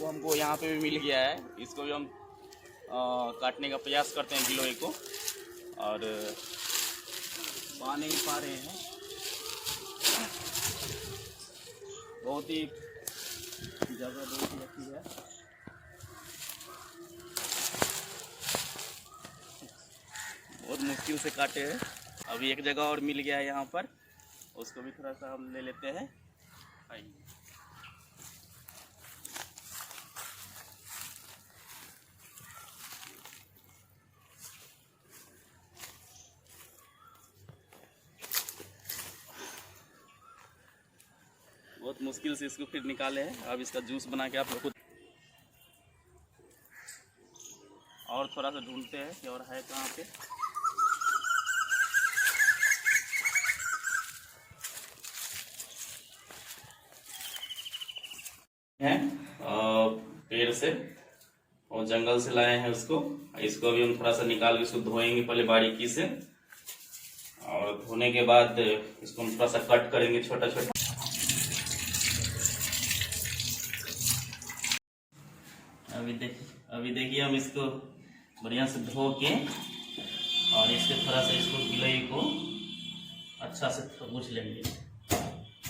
हमको यहाँ पे भी मिल गया है। इसको भी हम काटने का प्रयास करते हैं गिलोय को, और पा नहीं पा रहे हैं। बहुत ही जगह बहुत ही अच्छी है। बहुत मुश्किल से काटे हैं। अभी एक जगह और मिल गया है यहाँ पर, उसको भी थोड़ा सा हम ले लेते हैं। आइए। बहुत मुश्किल से इसको फिर निकाले हैं। अब इसका जूस बना के आप लोग को और थोड़ा सा ढूंढते हैं कि और है कहाँ पे। हैं पेड़ से और जंगल से लाए हैं उसको। इसको भी हम थोड़ा सा निकाल के इसको धोएंगे पहले बारीकी से, और धोने के बाद इसको हम थोड़ा सा कट करेंगे छोटा छोटा। अभी देखिए हम इसको बढ़िया से धो के और इसके थोड़ा सा इसको गिलोय को अच्छा से थबूच लेंगे।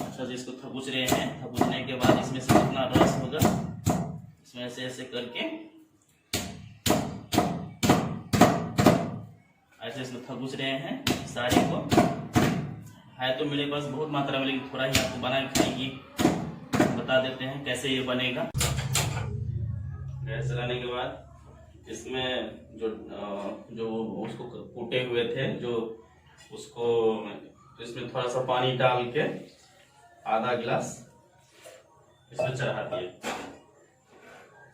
अच्छा से इसको थबूच रहे हैं। थबूचने के बाद इसमें से जितना रस होगा इसमें ऐसे ऐसे करके ऐसे इसको थबूच रहे हैं सारे को। है तो मेरे पास बहुत मात्रा में, लेकिन थोड़ा ही आपको बना के खाएगी बता देते हैं कैसे ये बनेगा। गैस चलाने के बाद इसमें जो उसको कूटे हुए थे जो उसको इसमें थोड़ा सा पानी डाल के आधा गिलास इसमें चढ़ा दिए।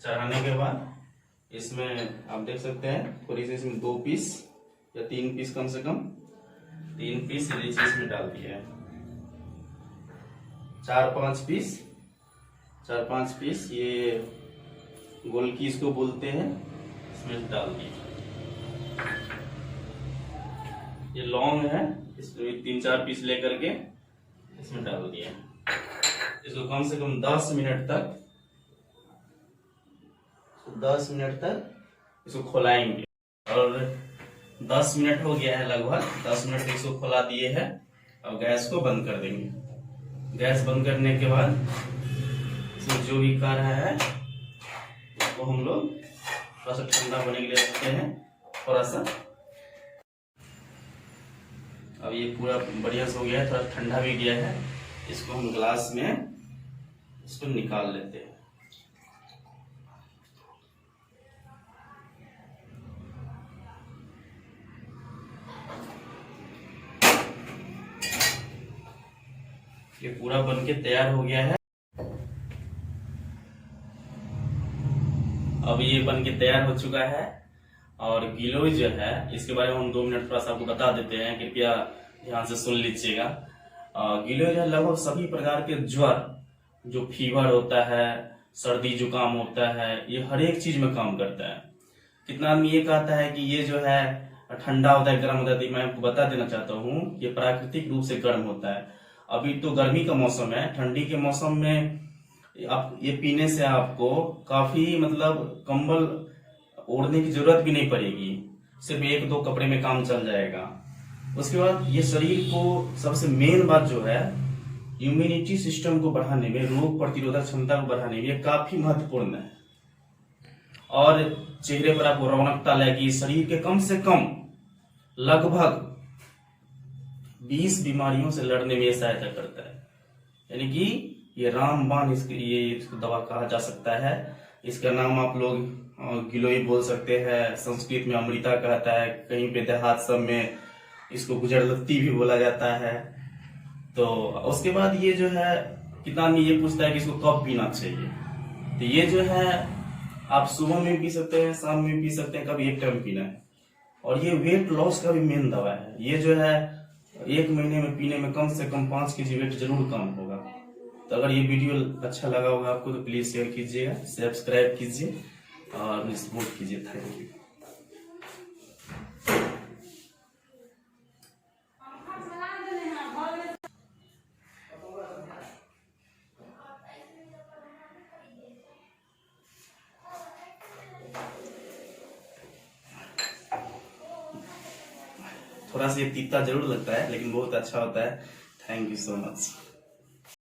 चढ़ाने के बाद इसमें आप देख सकते हैं थोड़ी सी इसमें 2 पीस या 3 पीस, कम से कम 3 पीस इलायची इसमें डाल दिए। 4-5 पीस ये गोलकी इसको बोलते हैं, इसमें डाल दिए। ये लौंग है, इसमें 3-4 पीस लेकर के इसमें डाल दिए। इसको कम से कम 10 मिनट तक इसको खोलाएंगे। और 10 मिनट हो गया है, लगभग 10 मिनट इसको खोला दिए हैं। और गैस को बंद कर देंगे। गैस बंद करने के बाद इसमें जो भी कर रहा है उसको हम लोग थोड़ा सा ठंडा होने के लिए रखते हैं थोड़ा सा। अब ये पूरा बढ़िया से हो गया है, थोड़ा ठंडा भी गया है। इसको हम ग्लास में इसको निकाल लेते हैं। ये पूरा बनके तैयार हो गया है। अब ये बनके तैयार हो चुका है। और गिलोय जो है इसके बारे में हम 2 मिनट थोड़ा सा आपको बता देते हैं, कृपया ध्यान से सुन लीजिएगा। गिलोय जो है लगभग सभी प्रकार के ज्वर, जो फीवर होता है, सर्दी जुकाम होता है, ये हर एक चीज में काम करता है। कितना आदमी ये कहता है कि ये जो है ठंडा होता है, गर्म होता है। मैं आपको बता देना चाहता हूँ ये प्राकृतिक रूप से गर्म होता है। अभी तो गर्मी का मौसम है, ठंडी के मौसम में आप ये पीने से आपको काफी मतलब कंबल ओढ़ने की जरूरत भी नहीं पड़ेगी, सिर्फ 1-2 कपड़े में काम चल जाएगा। उसके बाद ये शरीर को सबसे मेन बात जो है इम्यूनिटी सिस्टम को बढ़ाने में, रोग प्रतिरोधक क्षमता को बढ़ाने में ये काफी महत्वपूर्ण है। और चेहरे पर आपको रौनकता लाएगी। शरीर के कम से कम लगभग 20 बीमारियों से लड़ने में ये सहायता करता है। यानी कि ये रामबाण इसको दवा कहा जा सकता है। इसका नाम आप लोग गिलोय बोल सकते हैं, संस्कृत में अमृता कहता है, कहीं पे देहात सब में इसको गुजरलत्ती भी बोला जाता है। तो उसके बाद ये जो है कितना आदमी ये पूछता है कि इसको कब पीना चाहिए। तो ये जो है आप सुबह में पी सकते हैं, शाम में पी सकते हैं, कभी एक टाइम पीना है। और ये वेट लॉस का भी मेन दवा है। ये जो है 1 महीने में पीने में कम से कम 5 kg वेट जरूर कम होगा। तो अगर ये वीडियो अच्छा लगा होगा आपको तो प्लीज शेयर कीजिएगा, सब्सक्राइब कीजिए और सपोर्ट कीजिए। Thank you. थोड़ा सा ये तीता जरूर लगता है लेकिन बहुत अच्छा होता है। Thank you so much.